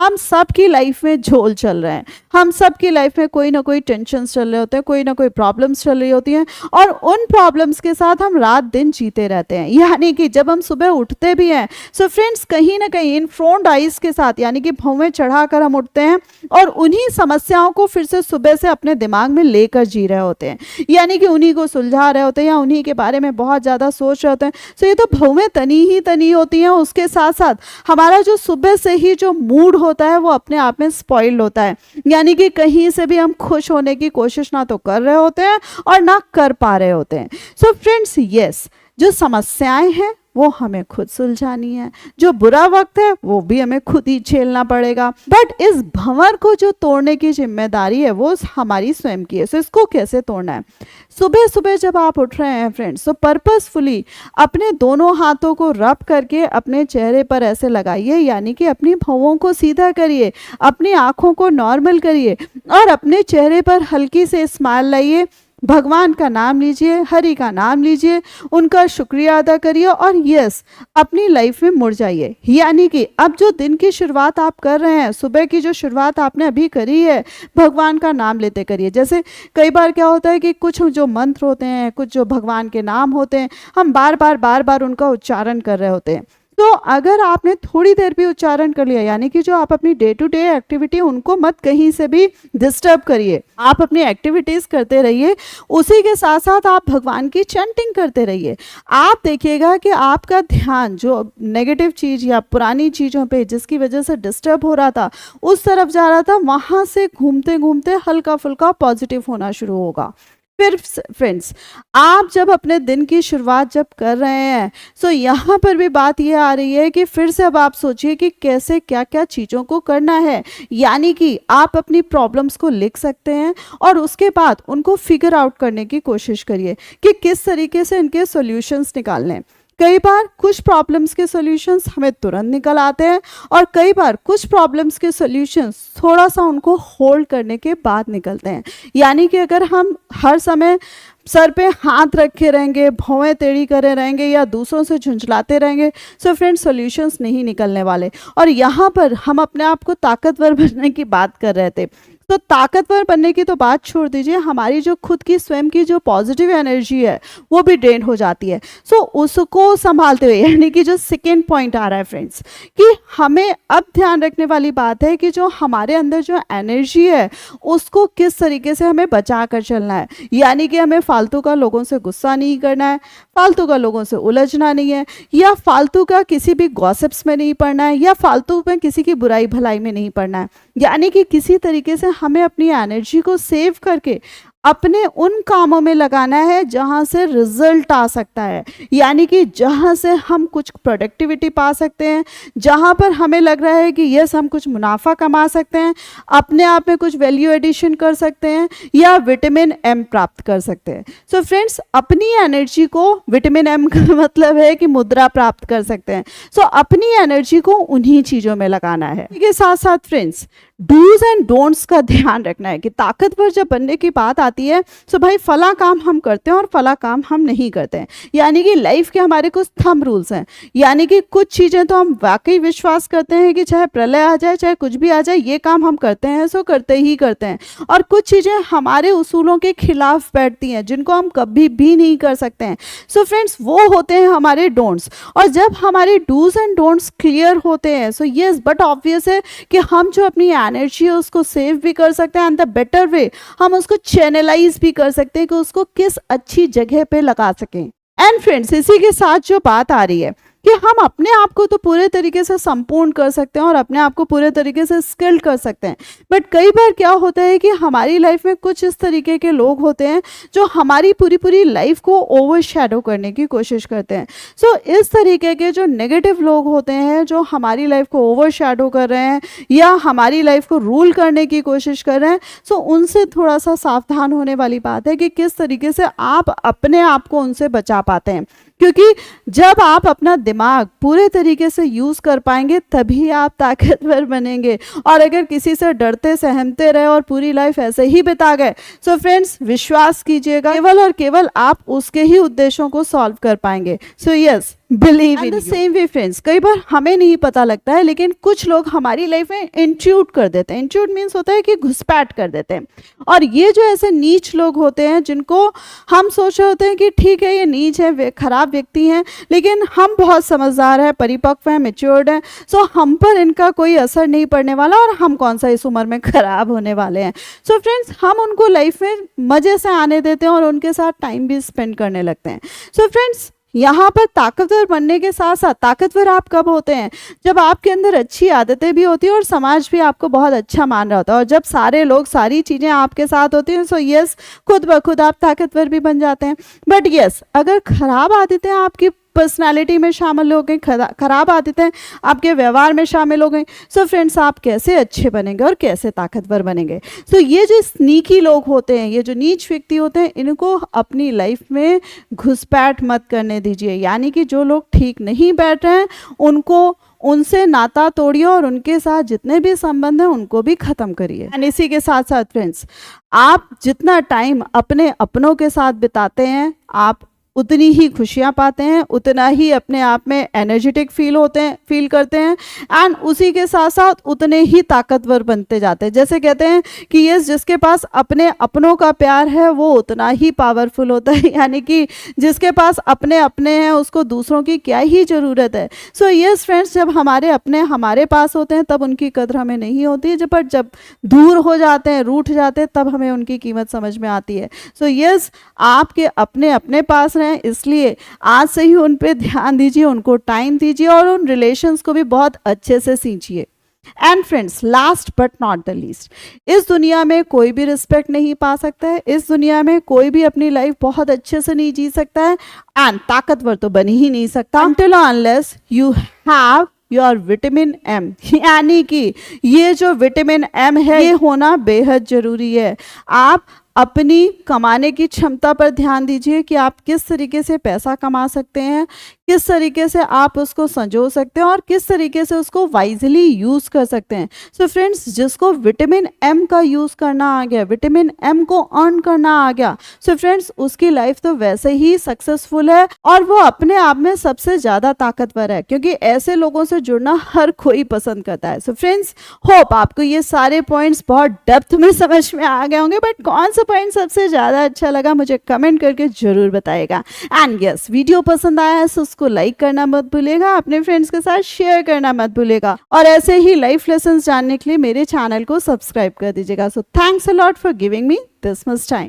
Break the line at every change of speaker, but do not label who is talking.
हम सब की लाइफ में झोल चल रहे हैं, हम सब की लाइफ में कोई ना कोई टेंशन्स चल रहे होते हैं, कोई ना कोई प्रॉब्लम्स चल रही होती हैं, और उन प्रॉब्लम्स के साथ हम रात दिन जीते रहते हैं। यानी कि जब हम सुबह उठते भी हैं, सो फ्रेंड्स कहीं ना कहीं इन फ्रंट आइज के साथ, यानी कि भौवें चढ़ाकर हम उठते हैं और उन्हीं समस्याओं को फिर से सुबह से अपने दिमाग में लेकर जी रहे होते हैं, यानी कि उन्हीं को सुलझा रहे होते हैं या उन्हीं के बारे में बहुत ज़्यादा सोच रहे होते हैं। सो ये तो भौवें तनी ही तनी होती हैं, उसके साथ साथ हमारा जो सुबह से ही जो मूड होता है वो अपने आप में स्पॉइल्ड होता है, यानी कि कहीं से भी हम खुश होने की कोशिश ना तो कर रहे होते हैं और ना कर पा रहे होते हैं। सो फ्रेंड्स यस, जो समस्याएं हैं वो हमें खुद सुलझानी है, जो बुरा वक्त है वो भी हमें खुद ही झेलना पड़ेगा, बट इस भंवर को जो तोड़ने की जिम्मेदारी है वो हमारी स्वयं की है। सो इसको कैसे तोड़ना है? सुबह सुबह जब आप उठ रहे हैं फ्रेंड्स, तो पर्पसफुली अपने दोनों हाथों को रब करके अपने चेहरे पर ऐसे लगाइए, यानी कि अपनी भौंवों को सीधा करिए, अपनी आंखों को नॉर्मल करिए और अपने चेहरे पर हल्की से स्माइल लाइए। भगवान का नाम लीजिए, हरि का नाम लीजिए, उनका शुक्रिया अदा करिए और यस, अपनी लाइफ में मुड़ जाइए। यानी कि अब जो दिन की शुरुआत आप कर रहे हैं, सुबह की जो शुरुआत आपने अभी करी है, भगवान का नाम लेते करिए। जैसे कई बार क्या होता है कि कुछ जो मंत्र होते हैं, कुछ जो भगवान के नाम होते हैं, हम बार बार उनका उच्चारण कर रहे होते हैं। तो अगर आपने थोड़ी देर भी उच्चारण कर लिया, यानी कि जो आप अपनी डे टू डे एक्टिविटी, उनको मत कहीं से भी डिस्टर्ब करिए, आप अपनी एक्टिविटीज़ करते रहिए, उसी के साथ साथ आप भगवान की चैंटिंग करते रहिए। आप देखिएगा कि आपका ध्यान जो नेगेटिव चीज़ या पुरानी चीज़ों पे जिसकी वजह से डिस्टर्ब हो रहा था उस तरफ जा रहा था, वहाँ से घूमते घूमते हल्का फुल्का पॉजिटिव होना शुरू होगा। फिर फ्रेंड्स, आप जब अपने दिन की शुरुआत जब कर रहे हैं, सो यहाँ पर भी बात ये आ रही है कि फिर से अब आप सोचिए कि कैसे क्या क्या चीज़ों को करना है। यानी कि आप अपनी प्रॉब्लम्स को लिख सकते हैं और उसके बाद उनको फिगर आउट करने की कोशिश करिए कि किस तरीके से इनके सॉल्यूशंस निकालने हैं। कई बार कुछ प्रॉब्लम्स के सॉल्यूशंस हमें तुरंत निकल आते हैं और कई बार कुछ प्रॉब्लम्स के सॉल्यूशंस थोड़ा सा उनको होल्ड करने के बाद निकलते हैं। यानी कि अगर हम हर समय सर पे हाथ रखे रहेंगे, भौवें टेढ़ी करे रहेंगे या दूसरों से झुंझलाते रहेंगे, सो फ्रेंड्स सॉल्यूशंस नहीं निकलने वाले। और यहाँ पर हम अपने आप को ताकतवर बनने की बात कर रहे थे, तो ताकतवर बनने की तो बात छोड़ दीजिए, हमारी जो खुद की स्वयं की जो पॉजिटिव एनर्जी है वो भी ड्रेन हो जाती है। सो उसको संभालते हुए, यानी कि जो सेकेंड पॉइंट आ रहा है फ्रेंड्स, कि हमें अब ध्यान रखने वाली बात है कि जो हमारे अंदर जो एनर्जी है उसको किस तरीके से हमें बचा कर चलना है। यानी कि हमें फालतू का लोगों से गुस्सा नहीं करना है, फालतू का लोगों से उलझना नहीं है, या फालतू का किसी भी गॉसिप्स में नहीं पड़ना है, या फालतू में किसी की बुराई भलाई में नहीं पड़ना है। यानी कि किसी तरीके से हमें अपनी एनर्जी को सेव करके अपने उन कामों में लगाना है जहां से रिजल्ट आ सकता है, यानी कि जहां से हम कुछ प्रोडक्टिविटी पा सकते हैं, जहां पर हमें लग रहा है कि यस हम कुछ मुनाफा कमा सकते हैं, अपने आप में कुछ वैल्यू एडिशन कर सकते हैं या विटामिन एम प्राप्त कर सकते हैं। सो फ्रेंड्स, अपनी एनर्जी को, विटामिन एम का मतलब है कि मुद्रा प्राप्त कर सकते हैं। सो अपनी एनर्जी को उन्हीं चीज़ों में लगाना है। इसके साथ साथ फ्रेंड्स, डूज एंड डोंट्स का ध्यान रखना है कि ताकतवर जब बनने की बात आती है, तो भाई फला काम हम करते हैं और फला काम हम नहीं करते हैं। यानी कि लाइफ के हमारे कुछ थंब रूल्स हैं, यानी कि कुछ चीज़ें तो हम वाकई विश्वास करते हैं कि चाहे प्रलय आ जाए, चाहे कुछ भी आ जाए, ये काम हम करते हैं, सो करते ही करते हैं। और कुछ चीज़ें हमारे उसूलों के खिलाफ बैठती हैं जिनको हम कभी भी नहीं कर सकते हैं। सो फ्रेंड्स, वो होते हैं हमारे डोंट्स। और जब हमारे डूज एंड डोंट्स क्लियर होते हैं, सो यस, बट ऑब्वियस है कि हम जो अपनी एनर्जी है उसको सेव भी कर सकते हैं, एंड द बेटर वे हम उसको चैनलाइज भी कर सकते हैं कि उसको किस अच्छी जगह पे लगा सकें। एंड फ्रेंड्स, इसी के साथ जो बात आ रही है कि हम अपने आप को तो पूरे तरीके से संपूर्ण कर सकते हैं और अपने आप को पूरे तरीके से स्किल्ड कर सकते हैं, बट कई बार क्या होता है कि हमारी लाइफ में कुछ इस तरीके के लोग होते हैं जो हमारी पूरी लाइफ को ओवरशैडो करने की कोशिश करते हैं। सो इस तरीके के जो नेगेटिव लोग होते हैं जो हमारी लाइफ को ओवरशैडो कर रहे हैं या हमारी लाइफ को रूल करने की कोशिश कर रहे हैं, सो उनसे थोड़ा सा सावधान होने वाली बात है कि किस तरीके से आप अपने आप को उनसे बचा पाते हैं। क्योंकि जब आप अपना दिमाग पूरे तरीके से यूज़ कर पाएंगे तभी आप ताकतवर बनेंगे। और अगर किसी से डरते सहमते रहे और पूरी लाइफ ऐसे ही बिता गए, सो फ्रेंड्स विश्वास कीजिएगा केवल और केवल आप उसके ही उद्देश्यों को सॉल्व कर पाएंगे। So yes, believe in the same way friends, कई बार हमें नहीं पता लगता है लेकिन कुछ लोग हमारी लाइफ में इंट्रूड कर देते हैं। इंट्रूड मीन्स होता है कि घुसपैठ कर देते हैं। और ये जो ऐसे नीच लोग होते हैं जिनको हम सोच रहे होते हैं कि ठीक है ये नीच है, वे खराब व्यक्ति हैं, लेकिन हम बहुत समझदार हैं, परिपक्व हैं, मैच्योर्ड हैं, सो हम पर इनका कोई असर नहीं पड़ने वाला और हम कौन सा इस उम्र में खराब होने वाले हैं। सो फ्रेंड्स, हम उनको लाइफ में मज़े से आने देते हैं और उनके साथ टाइम भी स्पेंड करने लगते हैं। सो फ्रेंड्स, यहाँ पर ताकतवर बनने के साथ साथ ताकतवर आप कब होते हैं? जब आपके अंदर अच्छी आदतें भी होती हैं और समाज भी आपको बहुत अच्छा मान रहा होता है, और जब सारे लोग सारी चीज़ें आपके साथ होती हैं, सो यस, खुद ब खुद आप ताकतवर भी बन जाते हैं। बट यस, अगर खराब आदतें आपकी पर्सनालिटी में शामिल हो गई, खराब आदतें आपके व्यवहार में शामिल हो गई, सो फ्रेंड्स आप कैसे अच्छे बनेंगे और कैसे ताकतवर बनेंगे? सो ये जो स्नीकी लोग होते हैं, ये जो नीच व्यक्ति होते हैं, इनको अपनी लाइफ में घुसपैठ मत करने दीजिए। यानी कि जो लोग ठीक नहीं बैठ रहे हैं उनसे नाता तोड़िए और उनके साथ जितने भी संबंध हैं उनको भी ख़त्म करिए। एंड इसी के साथ साथ फ्रेंड्स, आप जितना टाइम अपने अपनों के साथ बिताते हैं, आप उतनी ही खुशियाँ पाते हैं, उतना ही अपने आप में एनर्जेटिक फील करते हैं, एंड उसी के साथ साथ उतने ही ताकतवर बनते जाते हैं। जैसे कहते हैं कि ये जिसके पास अपने अपनों का प्यार है वो उतना ही पावरफुल होता है। यानी कि जिसके पास अपने अपने हैं उसको दूसरों की क्या ही ज़रूरत है। सो यस फ्रेंड्स, जब हमारे अपने हमारे पास होते हैं तब उनकी कदर हमें नहीं होती है, पर जब दूर हो जाते हैं, रूठ जाते हैं, तब हमें उनकी कीमत समझ में आती है। सो यस, आपके अपने अपने पास रहें, इसलिए आज से ही उन पे ध्यान दीजिए, उनको टाइम दीजिए और उन रिलेशंस को भी बहुत अच्छे से सींचिए। And friends, last but not the least, इस दुनिया में कोई भी रिस्पेक्ट नहीं पा सकता है, इस दुनिया में कोई भी अपनी लाइफ बहुत अच्छे से नहीं जी सकता है, एंड ताकतवर तो बन ही नहीं सकता until unless you have your vitamin M. यानी कि ये जो विटामिन एम है ये होना बेहद जरूरी है। आप अपनी कमाने की क्षमता पर ध्यान दीजिए कि आप किस तरीके से पैसा कमा सकते हैं, किस तरीके से आप उसको संजो सकते हैं और किस तरीके से उसको वाइजली यूज़ कर सकते हैं। सो फ्रेंड्स, जिसको विटामिन एम का यूज़ करना आ गया, विटामिन एम को अर्न करना आ गया, सो फ्रेंड्स उसकी लाइफ तो वैसे ही सक्सेसफुल है और वो अपने आप में सबसे ज़्यादा ताकतवर है, क्योंकि ऐसे लोगों से जुड़ना हर कोई पसंद करता है। सो फ्रेंड्स, होप आपको ये सारे पॉइंट्स बहुत डेप्थ में समझ में आ गए होंगे, बट कौन सा पॉइंट सबसे ज़्यादा अच्छा लगा मुझे कमेंट करके ज़रूर बताइएगा। एंड यस, वीडियो पसंद आया है तो उसको लाइक करना मत भूलिएगा, अपने फ्रेंड्स के साथ शेयर करना मत भूलिएगा, और ऐसे ही लाइफ लेसन्स जानने के लिए मेरे चैनल को सब्सक्राइब कर दीजिएगा। So thanks a lot for giving me this much time.